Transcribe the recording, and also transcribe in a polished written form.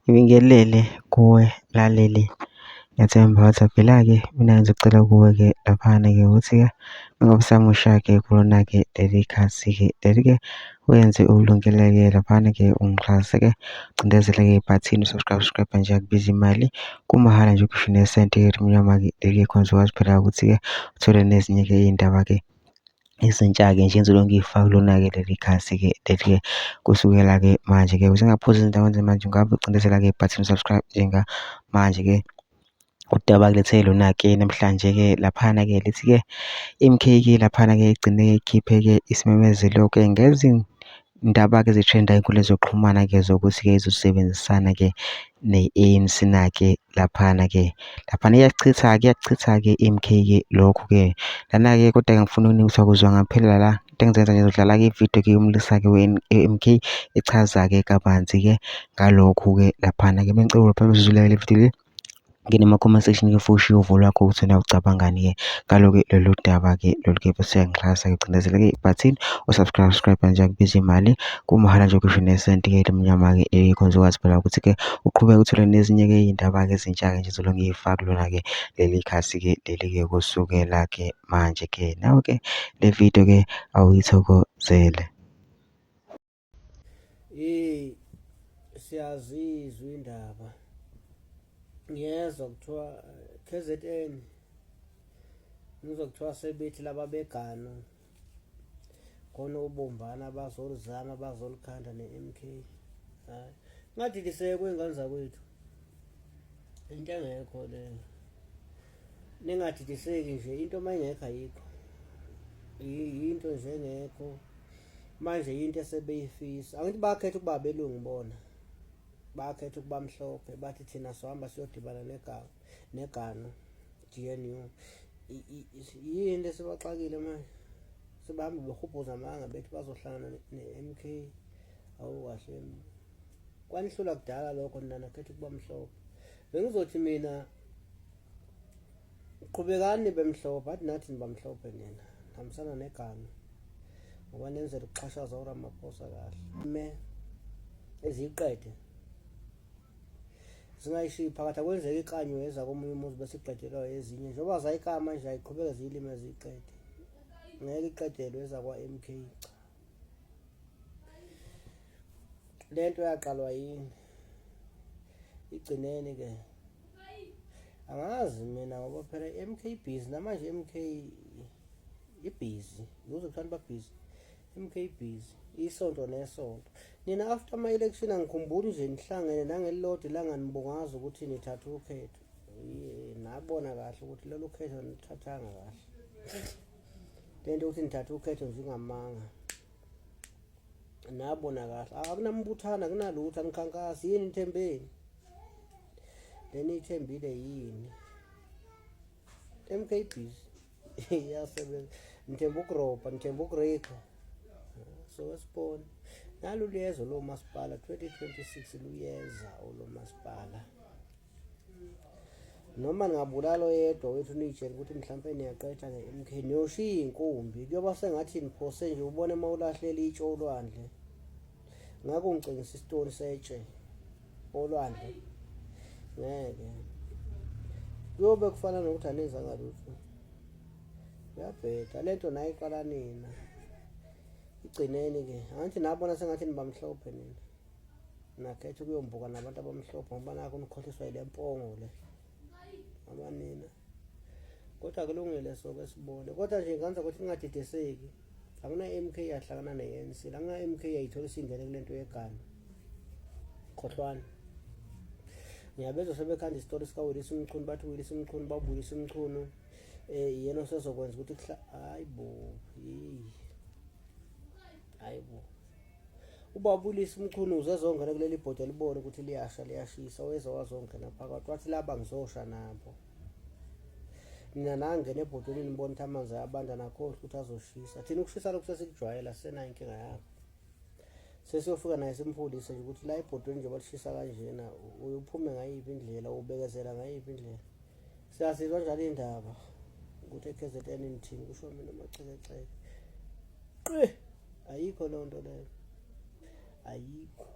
Ngibingelele kuwe mlaleli, ngiyathemba ukuthi aphila-ke. Mina ngizocela kuwe-ke laphana-ke ukuthi-ke ungabusamusha-ke kulona-ke leli khasi-ke leli-ke wenze ukulungele-ke laphana-ke ungixhase-ke ucindezele-ke ibhathini subscribe nje akubizi imali kumahhala nje ukusho nesenti-ke mnyama-ke leli khona uzokwazi phela ukuthi-ke uthole nezinye-ke iy'ndaba-ke ezintsha-ke nje enizoloko ngiy'faka kulona-ke leli khasi-ke leli-ke kusukela-ke manje-ke ukuze ngaphuzi izindaba manje ngabe ucindezela-ke ibhathini subscribe njengamanje-ke udaba kulethele lona-ke namhlanje-ke laphana-ke lithi-ke MK-ke laphana-ke igcine ikhiphe-ke isimemezelo-ke ngezindaba-ke ezithrendayo ey'nkundleni zokuxhumana-ke zokuthi-ke izosebenzisana-ke ne-ANC na-ke laphana-ke iyachitha-ke MK-ke lokhu-ke lana-ke kodwa-ke ngifuna ukunika ukuthi akuzwa ngempela la into engizenza nje ngizodlala-ke ividiyo-ke yomlisa-ke we-MK echaza-ke kabanzi-ke ngalokhu-ke laphana-ke bengicela lapha bezuzulele le video le ngene ema-comment section-ke futhi ushiye uvo lwakho ukuthi wena ucabangani-ke ngalo-ke lolu daba-ke lolu-ke bese uyangixhasa-ke ucindezele-ke ibhathini subscribe nje akubizi imali kumahhala nje ukusho nesenti-ke lemnyama-ke ekhona uzokwazi phela ukuthi-ke uqhubeke uthole nezinye-ke iy'ndaba-ke ezintsha-ke nje zolo ngiy'faka kulona-ke leli khasi-ke leli-ke kusukela-ke manje-ke nawe-ke le video-ke awuyithokozele. Siyazizwa indaba ngiyezwa kuthiwa KZN ngizokuthiwa sebethi laba begano khona ubumbana abazolizama abazolikhanda ne-MK. Hayi ngathi lisekwe ingane zakwethu into engekho leyo, ningadidiseki nje into mayingekho ayikho, into nje engekho manje into esebeyifisa. Angithi bakhetha ukuba abelungu bona, bakhetha ukuba mhlophe, bathi thina sohamba siyodibana negano GNU. Yini esibaxakile manje, sebahamba behubhuza amanga bethi bazohlangana ne-MK. Awukahle kwanihlula kudala lokho, nina nakhetha ukuba mhlophe. Bengizothi mina qhubekani nibe mhlophe, athi nathi niba mhlophe nina hambisana negano ngoba nenzela ukuxhashaza uRamaphosa kahle eziyiqede zingayishiyi phakathi. Akwenzeka ikanywe eza komunye umuzi bese iqedelwa ezinye njengoba zayikama manje ayiqhubeka ziyilime ziyiqede, ngeke iqedelwe eza kwa-MK. Lento yaqalwa yini igcineni-ke angazi mina ngoba phela MK busy namanje, MK ibhizi uzokuthanda babhizi, MK busy isonto nesonto. Nina after ama-election angikhumbuli nje nihlangene nangelilodwa ilanga nibungaza ukuthi nithathe ukhetho. Nabona kahle ukuthi lolu khetho nithathanga kahle, lento ukuthi nithathe ukhetho nje ingamanga, nabona kahle akunambuthana akunalutho anikhankasi. Yini nithembeni leni ithembile yini? MK busy iyasebenza, nithemba ukurobha, nithemba ukureka. So esibone nalo luyezo lo masipala 2026 luyeza lo masipala. Noma ngabulala oyedwa wethu niyitshela ukuthi mhlawumbe niyaqetha nge-MK niyoshiya inkumbi, kuyoba sengathi niphose nje ubone uma ulahlela itshe olwandle. Ngake ungicingisa isitoni setshe olwandle, ngeke kuyobe kufana nokuthi anenzanga lutho. Uyabheda lento nayo iqala nina igcineni-ke. Angithi nabona sengathi niba mhlophe nina nakhetha ukuyombuka nabantu abamhlophe ngoba nakho nikhohliswa yile mpongo le abanina. Kodwa kulungile soke sibone, kodwa nje ngenza ukuthi ningadidiseki. Akuna-MK yahlangana ne-ANC, akuna-MK yayithola isingene kule nto yegano. Khohlwana ngiyabezwa sebekhanda isitori sikaWillis Mchunu, bathi uWillis Mchunu babuyisa Mchunu yena osezokwenza ukuthi hayibo ubaba uWillis Mchunu uze zongena kuleli bhodi elibone ukuthi liyashisa, weza wazongena phakathi wathi laba ngizosha nabo. Nina nangena ebhodweni nibona ukuthi amanzi ayabanda nakhohlwa ukuthi azoshisa. Thina ukushisa lokhu sesikujwayela, senayo inkinga yakho. Sesiyofika naye simfundise nje ukuthi la ebhodweni nje balishisa kanjena uyuphume ngayiphi indlela, ubekezela ngayiphi indlela. Siyazizwa njalo indaba ukuthi eKZN nithini kusho mina amacekeceke ayikho loo nto leyo, ayikho.